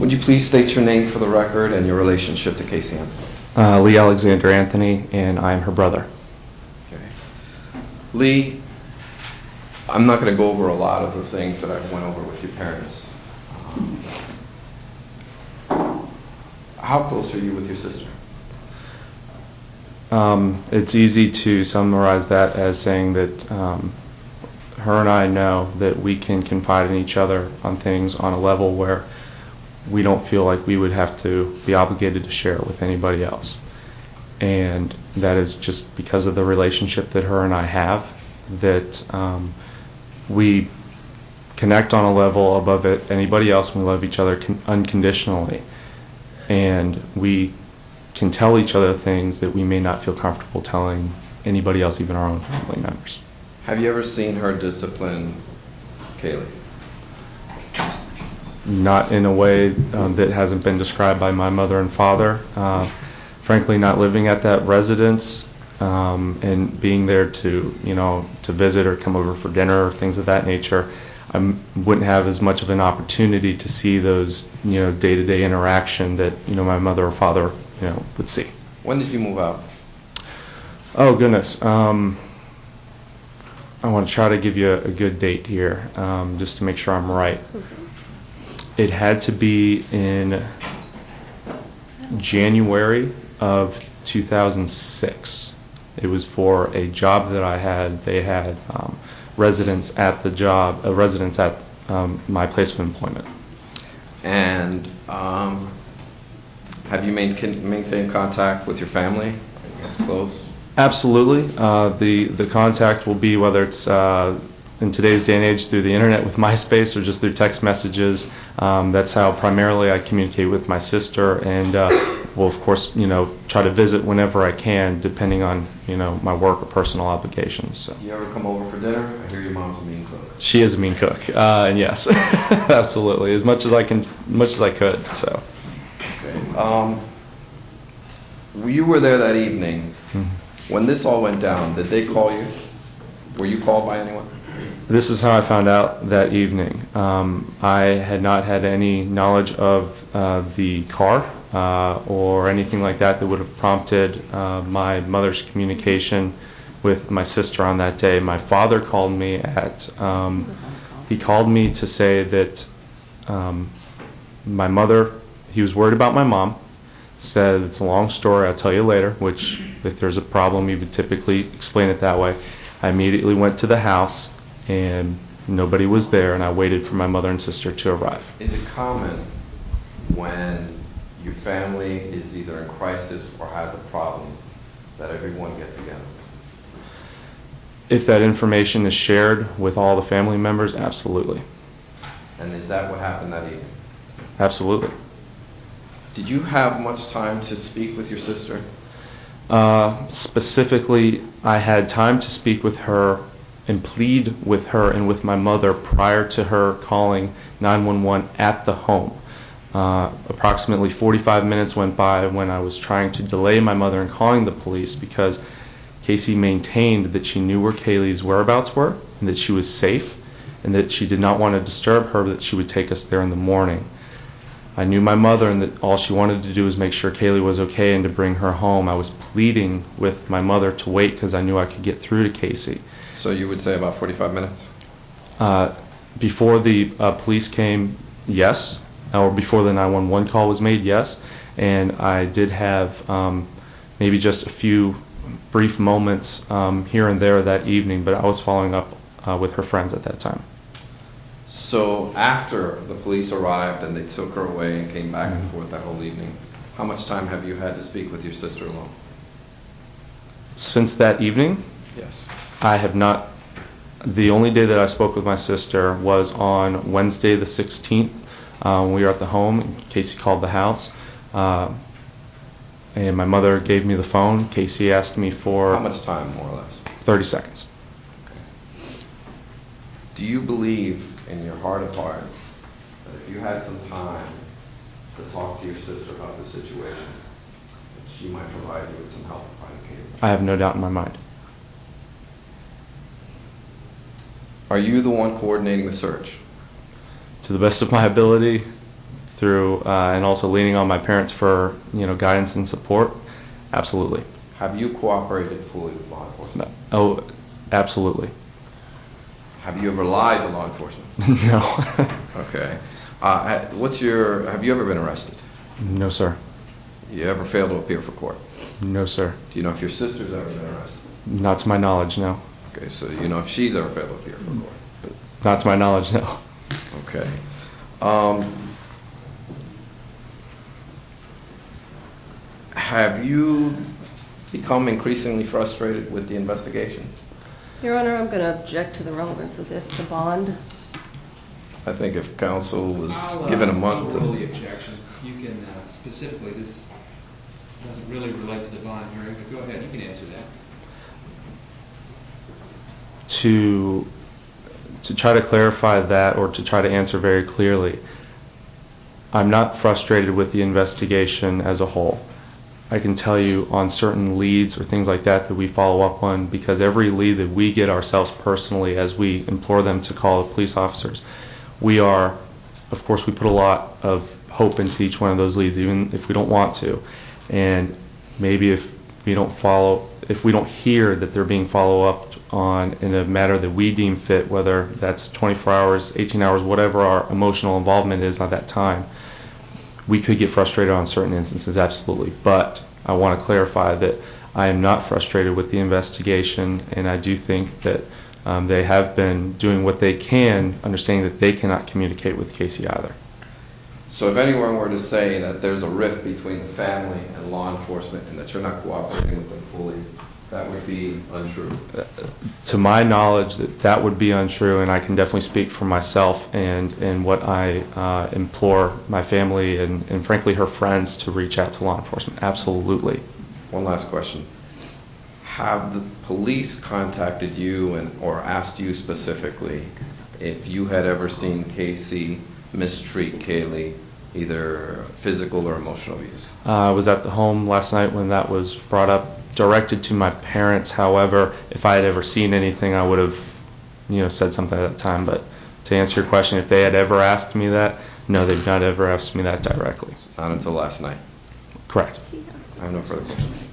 Would you please state your name for the record and your relationship to Casey Anthony? Lee Alexander Anthony, and I am her brother. Okay. Lee, I'm not going to go over a lot of the things that I went over with your parents. How close are you with your sister? It's easy to summarize that as saying that her and I know that we can confide in each other on things on a level where we don't feel like we would have to be obligated to share it with anybody else. And that is just because of the relationship that her and I have, that we connect on a level above anybody else. We love each other unconditionally. And we can tell each other things that we may not feel comfortable telling anybody else, even our own family members. Have you ever seen her discipline Kaylee? Not in a way that hasn't been described by my mother and father. Frankly, not living at that residence and being there to visit or come over for dinner or things of that nature, I wouldn't have as much of an opportunity to see those day-to-day interaction that my mother or father would see. When did you move out? Oh goodness, I want to try to give you a good date here, just to make sure I'm right. It had to be in January of 2006. It was for a job that I had. They had residents at the job, residents at my place of employment. And have you maintained contact with your family? Are you guys close? Absolutely. The contact will be, whether it's in today's day and age through the internet with MySpace or just through text messages. That's how primarily I communicate with my sister, and will of course try to visit whenever I can, depending on my work or personal obligations. So. You ever come over for dinner? I hear your mom's a mean cook. She is a mean cook, and yes, absolutely, as much as I could. So. Okay. You were there that evening. Mm-hmm. When this all went down, did they call you? Were you called by anyone? This is how I found out that evening. I had not had any knowledge of the car or anything like that would have prompted my mother's communication with my sister on that day. My father called me he called me to say that my mother, he was worried about my mom, said it's a long story, I'll tell you later, which if there's a problem you would typically explain it that way. I immediately went to the house and nobody was there, and I waited for my mother and sister to arrive. Is it common when your family is either in crisis or has a problem that everyone gets together? If that information is shared with all the family members, absolutely. And is that what happened that evening? Absolutely. Did you have much time to speak with your sister? Specifically, I had time to speak with her and plead with her and with my mother prior to her calling 911 at the home. Approximately 45 minutes went by when I was trying to delay my mother in calling the police because Casey maintained that she knew where Kaylee's whereabouts were and that she was safe and that she did not want to disturb her, that she would take us there in the morning. I knew my mother and that all she wanted to do was make sure Kaylee was okay and to bring her home. I was pleading with my mother to wait because I knew I could get through to Casey. So you would say about 45 minutes? Before the police came, yes. Or before the 911 call was made, yes. And I did have maybe just a few brief moments here and there that evening, but I was following up with her friends at that time. So after the police arrived and they took her away and came back and forth that whole evening, how much time have you had to speak with your sister alone? Since that evening? Yes. I have not. The only day that I spoke with my sister was on Wednesday the 16th. We were at the home. Casey called the house. And my mother gave me the phone. Casey asked me for... How much time, more or less? 30 seconds. Okay. Do you believe in your heart of hearts that if you had some time to talk to your sister about the situation, that she might provide you with some help finding Kaylee? I have no doubt in my mind. Are you the one coordinating the search? To the best of my ability, through, and also leaning on my parents for, guidance and support, absolutely. Have you cooperated fully with law enforcement? Oh, absolutely. Have you ever lied to law enforcement? No. Okay. Have you ever been arrested? No, sir. You ever failed to appear for court? No, sir. Do you know if your sister's ever been arrested? Not to my knowledge, no. Okay, so you know if she's ever failed to appear for court? Not to my knowledge, no. Okay. Have you become increasingly frustrated with the investigation? Your Honor, I'm going to object to the relevance of this to bond. I think if counsel was given a month I'll to... rule the objection. You can, specifically, this doesn't really relate to the bond hearing, but go ahead, you can answer that. To try to clarify that, or to try to answer very clearly, I'm not frustrated with the investigation as a whole. I can tell you on certain leads or things like that we follow up on, because every lead that we get ourselves personally, as we implore them to call the police officers, of course we put a lot of hope into each one of those leads, even if we don't want to. And maybe if we don't hear that they're being followed up on in a matter that we deem fit, whether that's 24 hours, 18 hours, whatever our emotional involvement is at that time, we could get frustrated on certain instances, absolutely. But I want to clarify that I am not frustrated with the investigation, and I do think that they have been doing what they can, understanding that they cannot communicate with Casey either. So if anyone were to say that there's a rift between the family and law enforcement and that you're not cooperating with them fully, that would be untrue? To my knowledge, that would be untrue, and I can definitely speak for myself and what I implore my family and frankly her friends to reach out to law enforcement. Absolutely. One last question. Have the police contacted you or asked you specifically if you had ever seen Casey mistreat Kaylee, either physical or emotional abuse? I was at the home last night when that was brought up, directed to my parents. However, if I had ever seen anything, I would have, said something at that time. But to answer your question, if they had ever asked me that, no, they've not ever asked me that directly. Not until last night. Correct. I have no further questions.